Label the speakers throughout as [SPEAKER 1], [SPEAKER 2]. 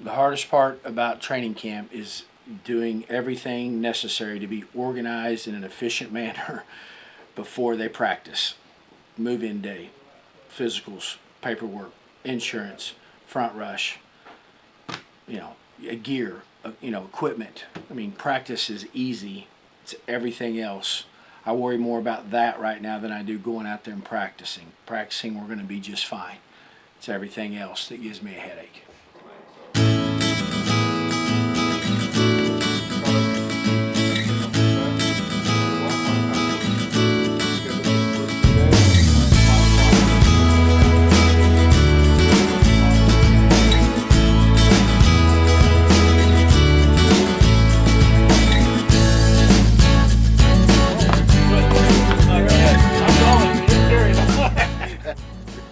[SPEAKER 1] The hardest part about training camp is doing everything necessary to be organized in an efficient manner before they practice. Move-in day, physicals, paperwork, insurance, front rush, gear, equipment. I mean, practice is easy. It's everything else. I worry more about that right now than I do going out there and practicing. Practicing, we're going to be just fine. It's everything else that gives me a headache.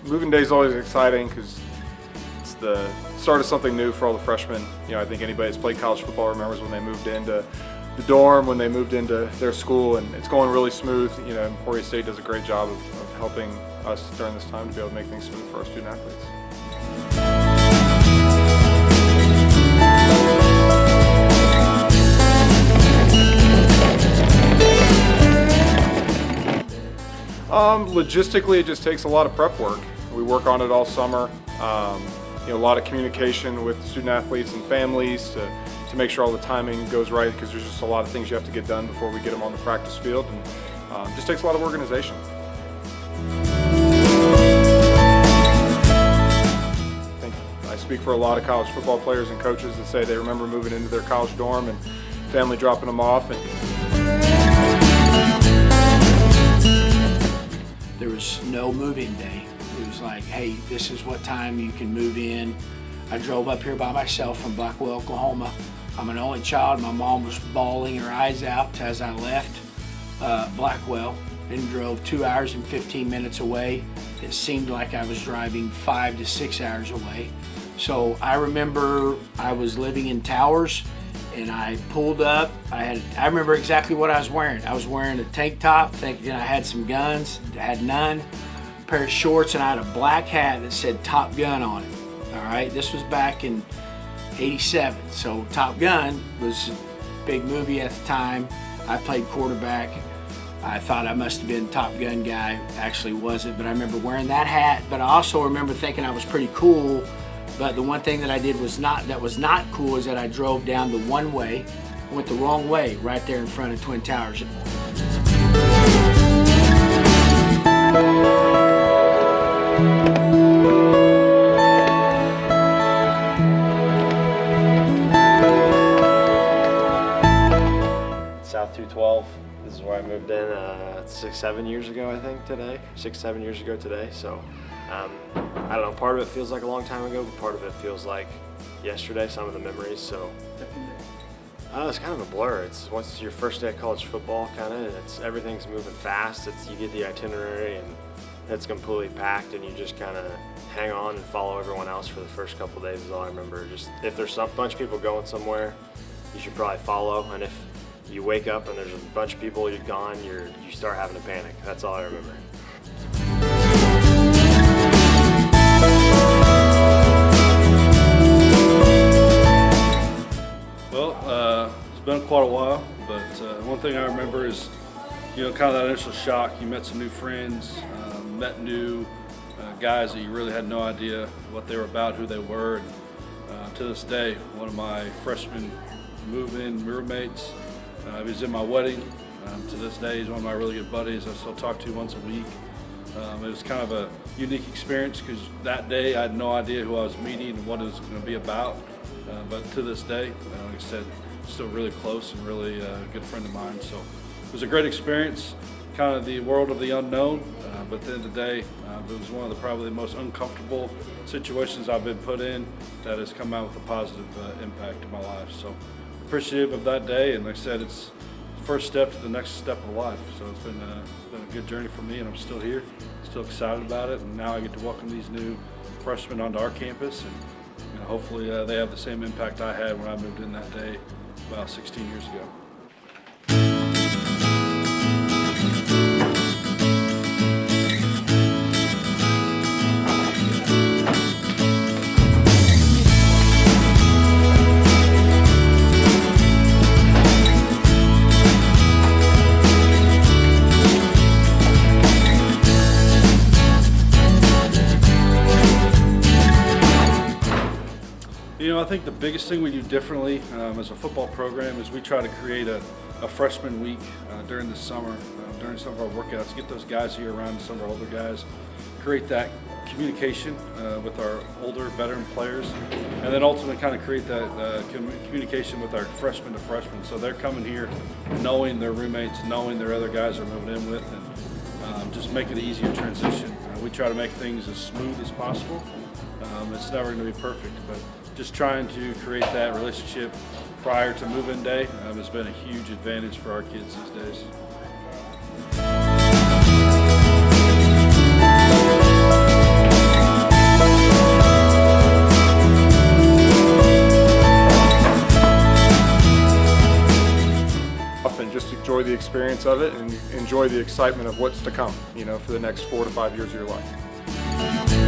[SPEAKER 2] Moving day is always exciting because it's the start of something new for all the freshmen. I think anybody that's played college football remembers when they moved into the dorm, when they moved into their school, and it's going really smooth. Emporia State does a great job of helping us during this time to be able to make things smooth for our student athletes. Logistically, it just takes a lot of prep work. We work on it all summer. A lot of communication with student athletes and families to make sure all the timing goes right, because there's just a lot of things you have to get done before we get them on the practice field, and just takes a lot of organization. I speak for a lot of college football players and coaches that say they remember moving into their college dorm and family dropping them off.
[SPEAKER 1] There was no move-in day. It was like, hey, this is what time you can move in. I drove up here by myself from Blackwell, Oklahoma. I'm an only child. My mom was bawling her eyes out as I left Blackwell and drove 2 hours and 15 minutes away. It seemed like I was driving 5 to 6 hours away. So I remember I was living in Towers, and I pulled up. I remember exactly what I was wearing. I was wearing a tank top, thinking I had some guns. I had none. A pair of shorts, and I had a black hat that said Top Gun on it. All right, this was back in '87. So Top Gun was a big movie at the time. I played quarterback. I thought I must have been Top Gun guy. Actually wasn't, but I remember wearing that hat. But I also remember thinking I was pretty cool. But the one thing that I did that was not cool is that I drove down the one way, went the wrong way, right there in front of Twin Towers.
[SPEAKER 3] South 212. This is where I moved in 6-7 years ago, I think, today. 6-7 years ago today. So I don't know, part of it feels like a long time ago, but part of it feels like yesterday, some of the memories. So it's kind of a blur. It's once your first day of college football, kind of, and everything's moving fast. You get the itinerary and it's completely packed, and you just kind of hang on and follow everyone else for the first couple of days is all I remember. Just if there's a bunch of people going somewhere, you should probably follow, and if you wake up and there's a bunch of people you're gone, you start having a panic. That's all I remember.
[SPEAKER 4] Well, it's been quite a while, but one thing I remember is, kind of that initial shock. You met some new friends, met new guys that you really had no idea what they were about, who they were. And to this day, one of my freshman move-in roommates, he was in my wedding. To this day, he's one of my really good buddies. I still talk to once a week. It was kind of a unique experience because that day I had no idea who I was meeting and what it was going to be about. But to this day, like I said, still really close and really a good friend of mine. So it was a great experience, kind of the world of the unknown. But at the end of the day, it was one of probably the most uncomfortable situations I've been put in that has come out with a positive impact in my life. So appreciative of that day, and like I said, it's the first step to the next step of life. So it's been a good journey for me, and I'm still here, still excited about it. And now I get to welcome these new freshmen onto our campus, and hopefully they have the same impact I had when I moved in that day about 16 years ago. You know, I think the biggest thing we do differently as a football program is we try to create a freshman week during the summer, during some of our workouts, get those guys here around some of our older guys, create that communication with our older veteran players, and then ultimately kind of create that communication with our freshman to freshmen. So they're coming here knowing their roommates, knowing their other guys are moving in with, and just make it an easier transition. We try to make things as smooth as possible. It's never going to be perfect, but just trying to create that relationship prior to move-in day has been a huge advantage for our kids these days.
[SPEAKER 2] And just enjoy the experience of it and enjoy the excitement of what's to come, you know, for the next 4 to 5 years of your life.